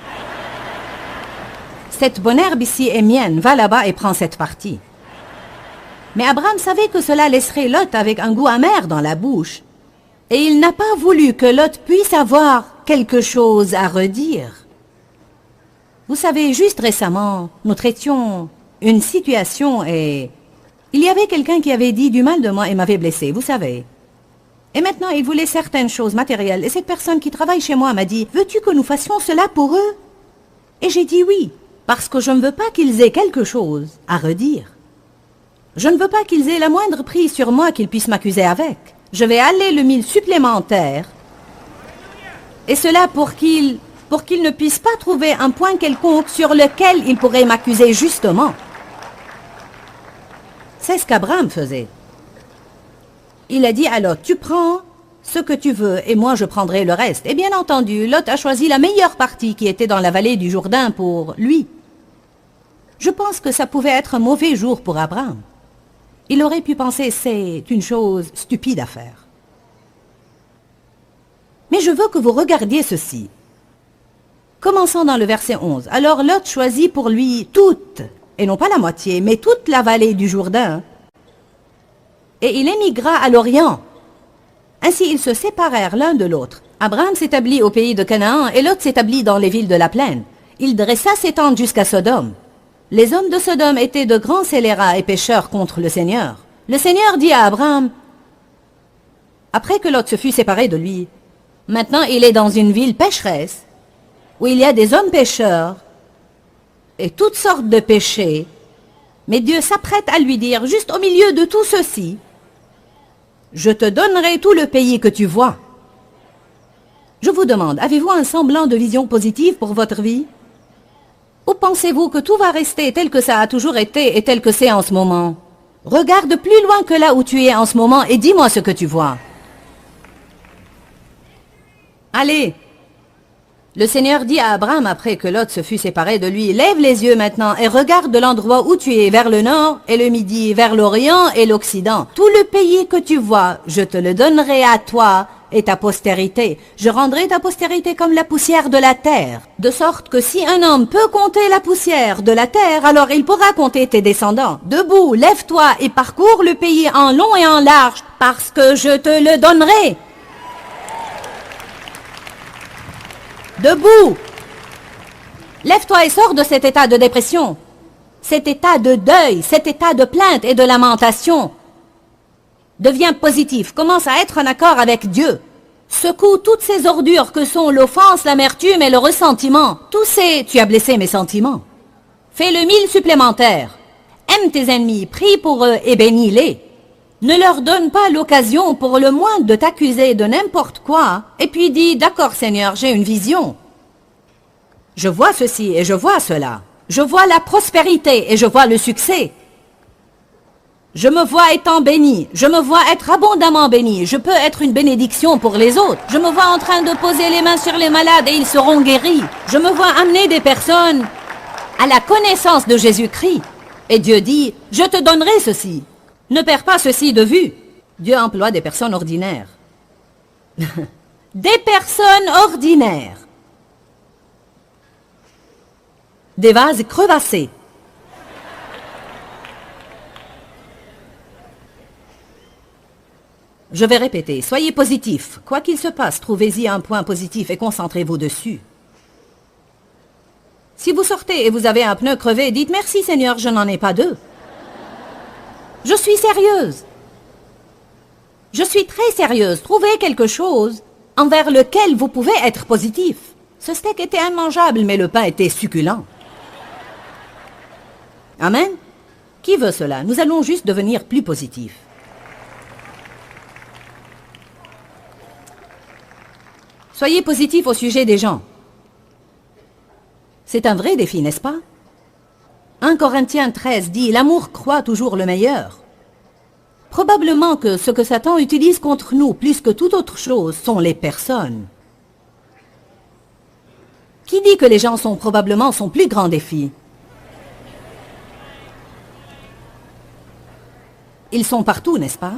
Cette bonne herbe ici est mienne, va là-bas et prends cette partie. » Mais Abraham savait que cela laisserait Lot avec un goût amer dans la bouche. Et il n'a pas voulu que Lot puisse avoir quelque chose à redire. Vous savez, juste récemment, nous traitions une situation et il y avait quelqu'un qui avait dit du mal de moi et m'avait blessé, vous savez. Et maintenant, il voulait certaines choses matérielles. Et cette personne qui travaille chez moi m'a dit, « Veux-tu que nous fassions cela pour eux ?» Et j'ai dit oui, parce que je ne veux pas qu'ils aient quelque chose à redire. Je ne veux pas qu'ils aient la moindre prise sur moi qu'ils puissent m'accuser avec. Je vais aller le 1000 supplémentaire. Et cela pour qu'ils ne puissent pas trouver un point quelconque sur lequel ils pourraient m'accuser justement. C'est ce qu'Abraham faisait. Il a dit à Lot, tu prends ce que tu veux et moi je prendrai le reste. Et bien entendu, Lot a choisi la meilleure partie qui était dans la vallée du Jourdain pour lui. Je pense que ça pouvait être un mauvais jour pour Abraham. Il aurait pu penser, c'est une chose stupide à faire. Mais je veux que vous regardiez ceci. Commençons dans le verset 11. Alors Lot choisit pour lui toute, et non pas la moitié, mais toute la vallée du Jourdain. Et il émigra à l'Orient. Ainsi ils se séparèrent l'un de l'autre. Abraham s'établit au pays de Canaan et Lot s'établit dans les villes de la plaine. Il dressa ses tentes jusqu'à Sodome. Les hommes de Sodome étaient de grands scélérats et pécheurs contre le Seigneur. Le Seigneur dit à Abraham, après que Lot se fut séparé de lui, maintenant il est dans une ville pécheresse, où il y a des hommes pécheurs et toutes sortes de péchés, mais Dieu s'apprête à lui dire, juste au milieu de tout ceci, je te donnerai tout le pays que tu vois. Je vous demande, avez-vous un semblant de vision positive pour votre vie? Ou pensez-vous que tout va rester tel que ça a toujours été et tel que c'est en ce moment? Regarde plus loin que là où tu es en ce moment et dis-moi ce que tu vois. Allez! Le Seigneur dit à Abraham après que Lot se fut séparé de lui, lève les yeux maintenant et regarde de l'endroit où tu es, vers le nord et le midi, vers l'orient et l'occident. Tout le pays que tu vois, je te le donnerai à toi et ta postérité. Je rendrai ta postérité comme la poussière de la terre, de sorte que si un homme peut compter la poussière de la terre, alors il pourra compter tes descendants. Debout, lève-toi et parcours le pays en long et en large, parce que je te le donnerai. Debout! Lève-toi et sors de cet état de dépression, cet état de deuil, cet état de plainte et de lamentation. Deviens positif, commence à être en accord avec Dieu. Secoue toutes ces ordures que sont l'offense, l'amertume et le ressentiment. Tous ces... Tu as blessé mes sentiments. Fais le 1000 supplémentaires. Aime tes ennemis, prie pour eux et bénis-les. Ne leur donne pas l'occasion pour le moins de t'accuser de n'importe quoi, et puis dis, d'accord Seigneur, j'ai une vision. Je vois ceci et je vois cela. Je vois la prospérité et je vois le succès. Je me vois étant béni, je me vois être abondamment béni, je peux être une bénédiction pour les autres. Je me vois en train de poser les mains sur les malades et ils seront guéris. Je me vois amener des personnes à la connaissance de Jésus-Christ. Et Dieu dit, je te donnerai ceci. Ne perds pas ceci de vue. Dieu emploie des personnes ordinaires. Des personnes ordinaires. Des vases crevassés. Je vais répéter, soyez positifs. Quoi qu'il se passe, trouvez-y un point positif et concentrez-vous dessus. Si vous sortez et vous avez un pneu crevé, dites merci Seigneur, je n'en ai pas deux. Je suis sérieuse. Je suis très sérieuse. Trouvez quelque chose envers lequel vous pouvez être positif. Ce steak était immangeable, mais le pain était succulent. Amen? Qui veut cela? Nous allons juste devenir plus positifs. Soyez positifs au sujet des gens. C'est un vrai défi, n'est-ce pas? 1 Corinthiens 13 dit « L'amour croit toujours le meilleur ». Probablement que ce que Satan utilise contre nous, plus que toute autre chose, sont les personnes. Qui dit que les gens sont probablement son plus grand défi? Ils sont partout, n'est-ce pas?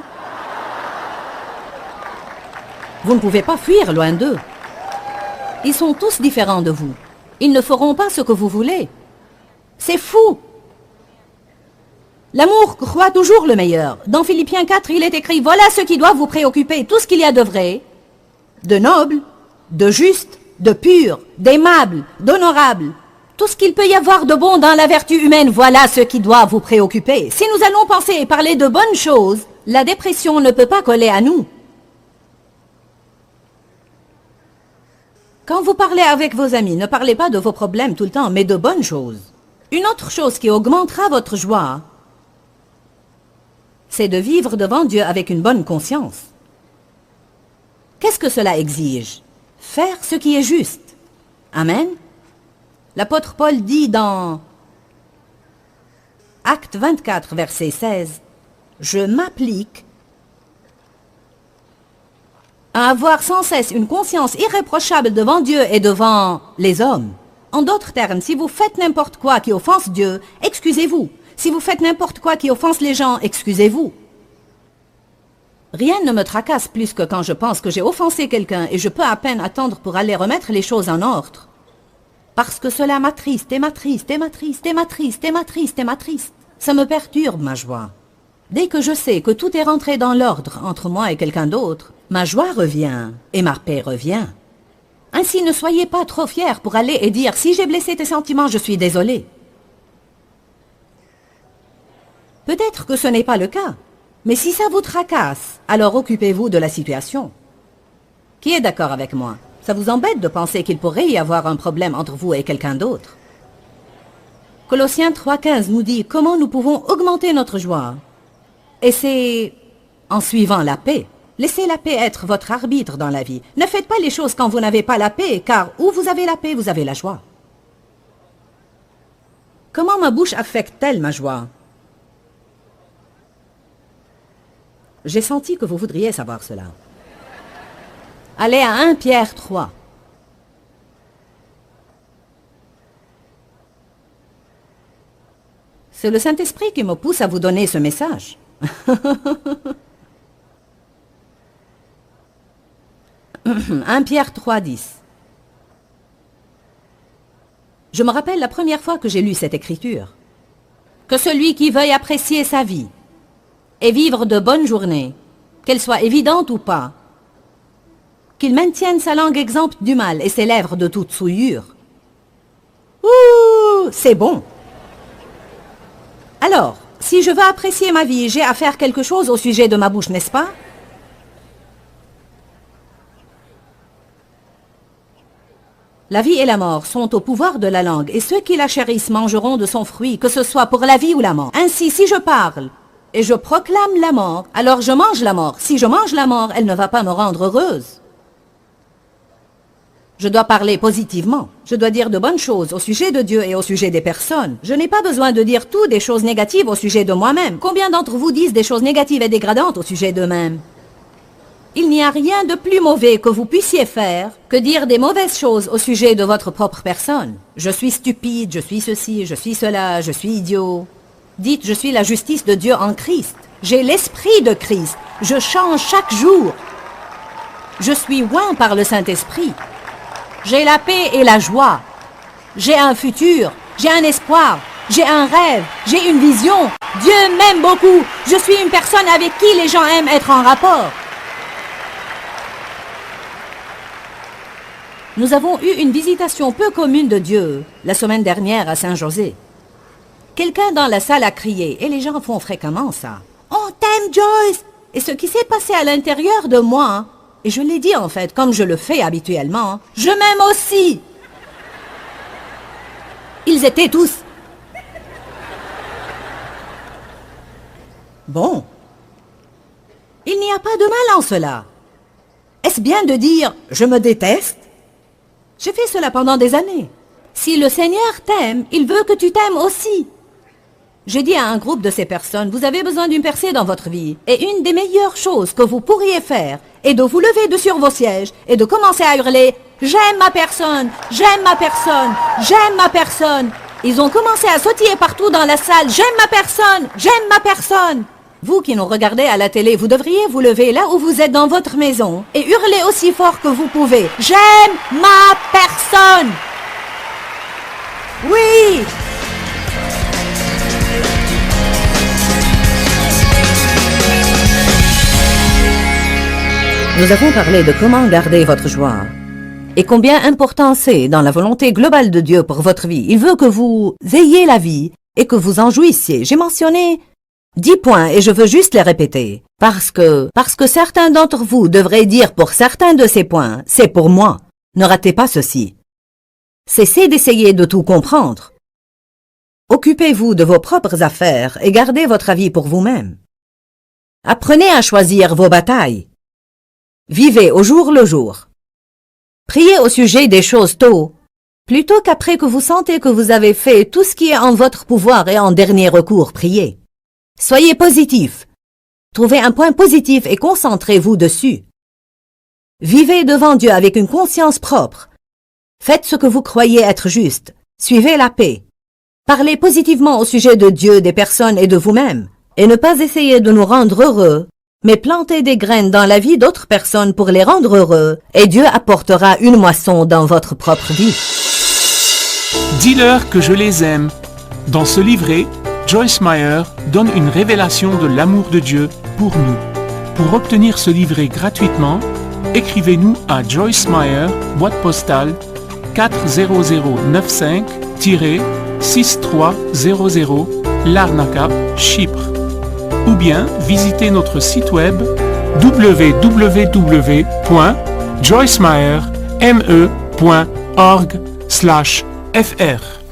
Vous ne pouvez pas fuir loin d'eux. Ils sont tous différents de vous. Ils ne feront pas ce que vous voulez. C'est fou! L'amour croit toujours le meilleur. Dans Philippiens 4, il est écrit « Voilà ce qui doit vous préoccuper, tout ce qu'il y a de vrai, de noble, de juste, de pur, d'aimable, d'honorable. Tout ce qu'il peut y avoir de bon dans la vertu humaine, voilà ce qui doit vous préoccuper. Si nous allons penser et parler de bonnes choses, la dépression ne peut pas coller à nous. Quand vous parlez avec vos amis, ne parlez pas de vos problèmes tout le temps, mais de bonnes choses. Une autre chose qui augmentera votre joie, c'est de vivre devant Dieu avec une bonne conscience. Qu'est-ce que cela exige? Faire ce qui est juste. Amen. L'apôtre Paul dit dans Actes 24, verset 16, « Je m'applique à avoir sans cesse une conscience irréprochable devant Dieu et devant les hommes. » En d'autres termes, si vous faites n'importe quoi qui offense Dieu, excusez-vous. Si vous faites n'importe quoi qui offense les gens, excusez-vous. Rien ne me tracasse plus que quand je pense que j'ai offensé quelqu'un et je peux à peine attendre pour aller remettre les choses en ordre. Parce que cela m'attriste et m'attriste et m'attriste et m'attriste et m'attriste et m'attriste. Ça me perturbe ma joie. Dès que je sais que tout est rentré dans l'ordre entre moi et quelqu'un d'autre, ma joie revient et ma paix revient. Ainsi ne soyez pas trop fiers pour aller et dire « Si j'ai blessé tes sentiments, je suis désolé ». Peut-être que ce n'est pas le cas, mais si ça vous tracasse, alors occupez-vous de la situation. Qui est d'accord avec moi? Ça vous embête de penser qu'il pourrait y avoir un problème entre vous et quelqu'un d'autre? Colossiens 3,15 nous dit comment nous pouvons augmenter notre joie. Et c'est en suivant la paix. Laissez la paix être votre arbitre dans la vie. Ne faites pas les choses quand vous n'avez pas la paix, car où vous avez la paix, vous avez la joie. Comment ma bouche affecte-t-elle ma joie? J'ai senti que vous voudriez savoir cela. Allez à 1 Pierre 3. C'est le Saint-Esprit qui me pousse à vous donner ce message. 1 Pierre 3, 10. Je me rappelle la première fois que j'ai lu cette écriture. Que celui qui veuille apprécier sa vie et vivre de bonnes journées, qu'elles soient évidentes ou pas, qu'il maintienne sa langue exempte du mal et ses lèvres de toute souillure. Ouh, c'est bon. Alors, si je veux apprécier ma vie, j'ai à faire quelque chose au sujet de ma bouche, n'est-ce pas? La vie et la mort sont au pouvoir de la langue, et ceux qui la chérissent mangeront de son fruit, que ce soit pour la vie ou la mort. Ainsi, si je parle et je proclame la mort, alors je mange la mort. Si je mange la mort, elle ne va pas me rendre heureuse. Je dois parler positivement. Je dois dire de bonnes choses au sujet de Dieu et au sujet des personnes. Je n'ai pas besoin de dire tout des choses négatives au sujet de moi-même. Combien d'entre vous disent des choses négatives et dégradantes au sujet d'eux-mêmes? Il n'y a rien de plus mauvais que vous puissiez faire que dire des mauvaises choses au sujet de votre propre personne. Je suis stupide, je suis ceci, je suis cela, je suis idiot. Dites, je suis la justice de Dieu en Christ. J'ai l'esprit de Christ. Je change chaque jour. Je suis oint par le Saint-Esprit. J'ai la paix et la joie. J'ai un futur. J'ai un espoir. J'ai un rêve. J'ai une vision. Dieu m'aime beaucoup. Je suis une personne avec qui les gens aiment être en rapport. Nous avons eu une visitation peu commune de Dieu la semaine dernière à Saint-José. Quelqu'un dans la salle a crié, et les gens font fréquemment ça. On t'aime, Joyce! Et ce qui s'est passé à l'intérieur de moi, hein, et je l'ai dit en fait, comme je le fais habituellement, je m'aime aussi! Ils étaient tous. Bon. Il n'y a pas de mal en cela. Est-ce bien de dire « je me déteste » ? J'ai fait cela pendant des années. Si le Seigneur t'aime, il veut que tu t'aimes aussi. J'ai dit à un groupe de ces personnes, vous avez besoin d'une percée dans votre vie. Et une des meilleures choses que vous pourriez faire est de vous lever de sur vos sièges et de commencer à hurler « j'aime ma personne, j'aime ma personne, j'aime ma personne ». Ils ont commencé à sautiller partout dans la salle « j'aime ma personne, j'aime ma personne ». Vous qui nous regardez à la télé, vous devriez vous lever là où vous êtes dans votre maison et hurler aussi fort que vous pouvez « j'aime ma personne ». Oui! Nous avons parlé de comment garder votre joie et combien important c'est dans la volonté globale de Dieu pour votre vie. Il veut que vous ayez la vie et que vous en jouissiez. J'ai mentionné 10 points et je veux juste les répéter parce que certains d'entre vous devraient dire pour certains de ces points, c'est pour moi. Ne ratez pas ceci. Cessez d'essayer de tout comprendre. Occupez-vous de vos propres affaires et gardez votre avis pour vous-même. Apprenez à choisir vos batailles. Vivez au jour le jour. Priez au sujet des choses tôt, plutôt qu'après que vous sentez que vous avez fait tout ce qui est en votre pouvoir et en dernier recours, priez. Soyez positif. Trouvez un point positif et concentrez-vous dessus. Vivez devant Dieu avec une conscience propre. Faites ce que vous croyez être juste. Suivez la paix. Parlez positivement au sujet de Dieu, des personnes et de vous-même. Et ne pas essayer de nous rendre heureux, mais plantez des graines dans la vie d'autres personnes pour les rendre heureux, et Dieu apportera une moisson dans votre propre vie. Dis-leur que je les aime. Dans ce livret, Joyce Meyer donne une révélation de l'amour de Dieu pour nous. Pour obtenir ce livret gratuitement, écrivez-nous à Joyce Meyer, boîte postale 40095-6300, Larnaca, Chypre. Ou bien visitez notre site web www.joycemeyer.org/fr.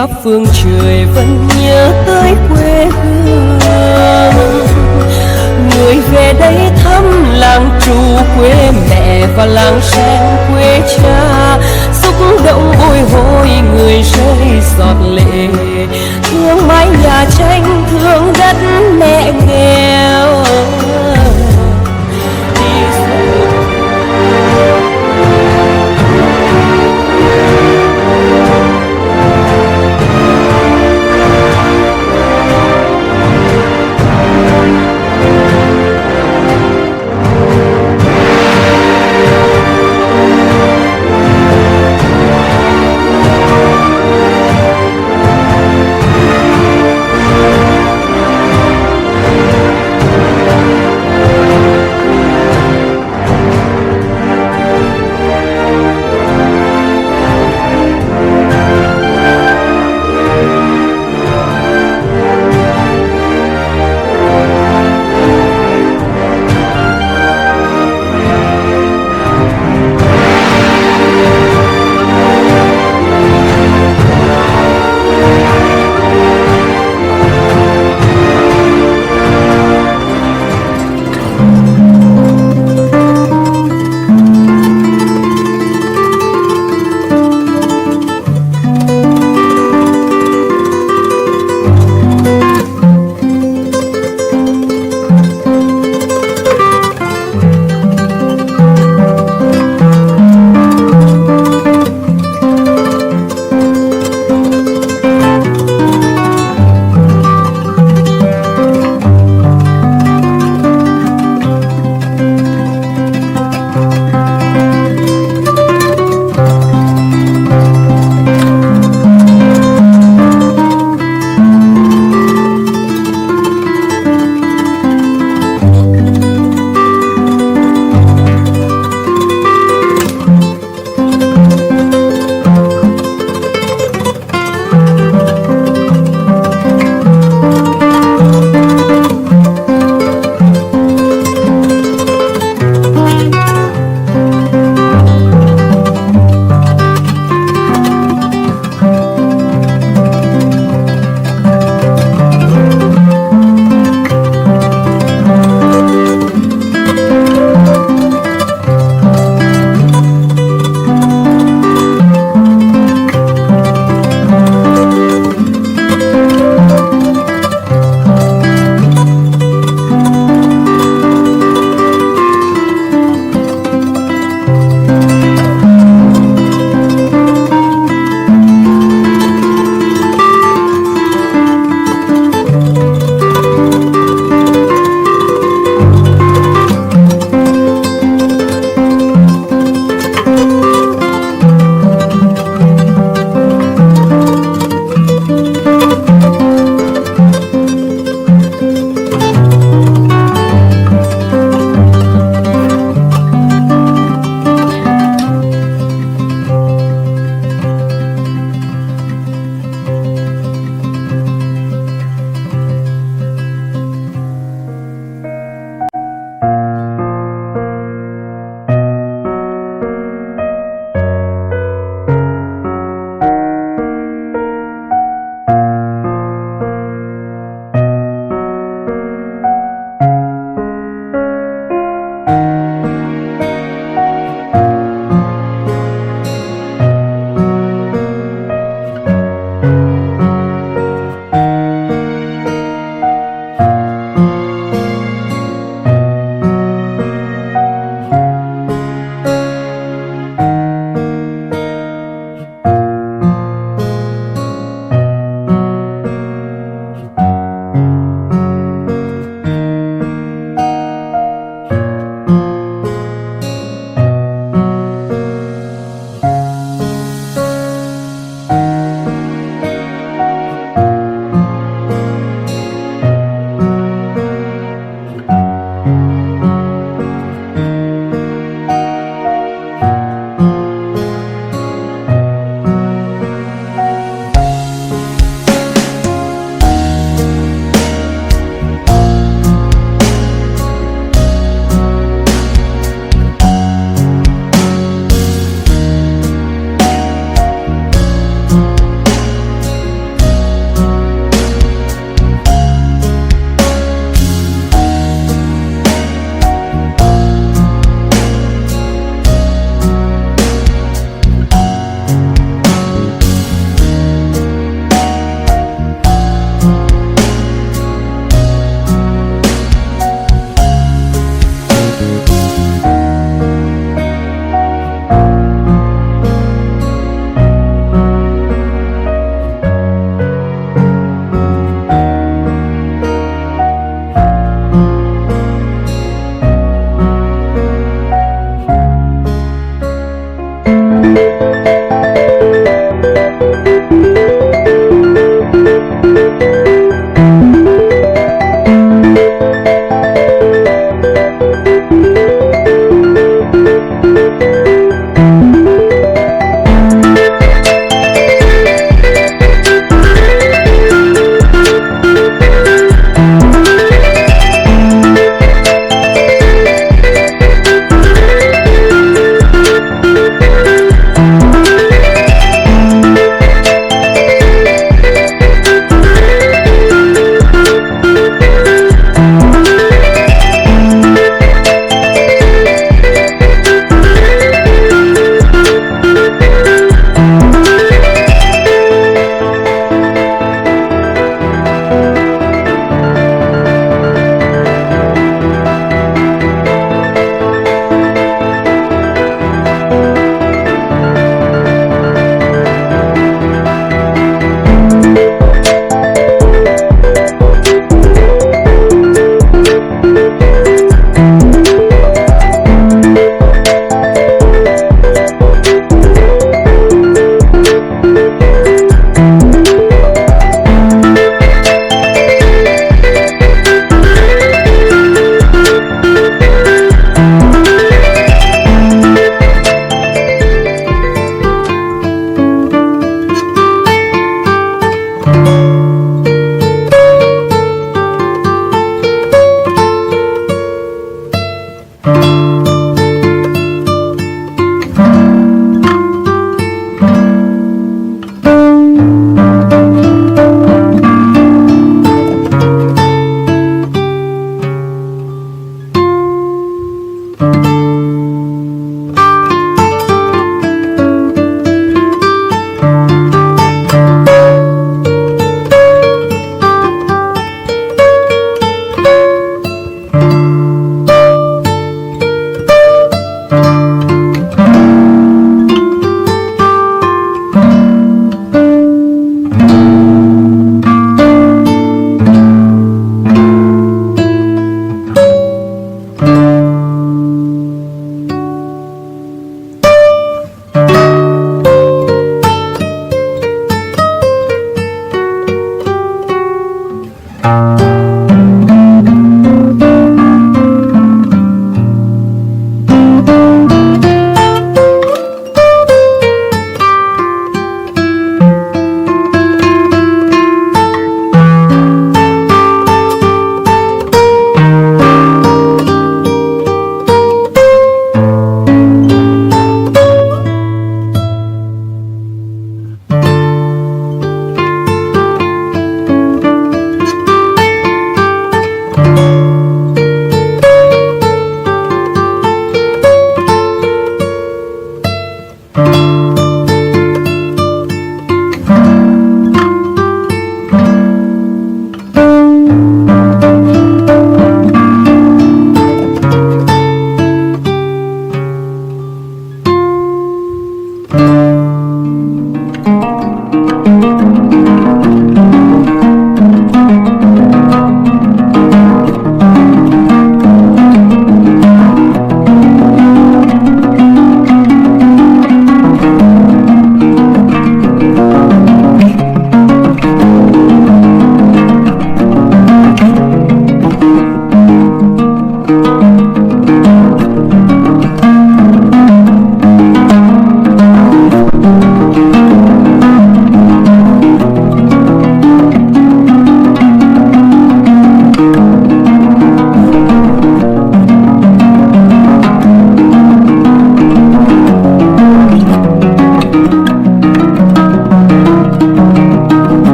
khắp phương trời vẫn nhớ tới quê hương. Người về đây thăm làng trù quê mẹ và làng sen quê cha, xúc động bồi hồi người rơi giọt lệ, thương mái nhà tranh thương đất mẹ nghèo.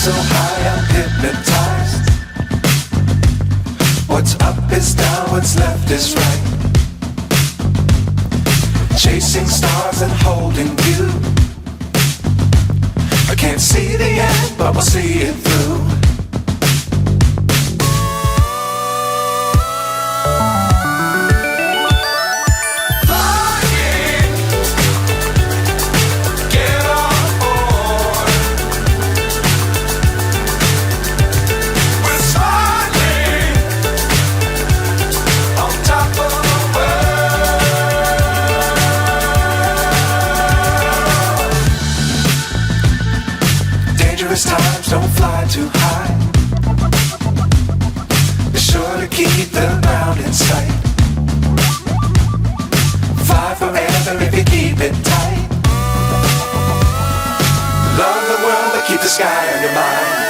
so high I'm hypnotized. What's up is down, what's left is right. Chasing stars and holding you. I can't see the end, but we'll see it through. Times don't fly too high. Be sure to keep the ground in sight. Fly forever if you keep it tight. Love the world but keep the sky on your mind.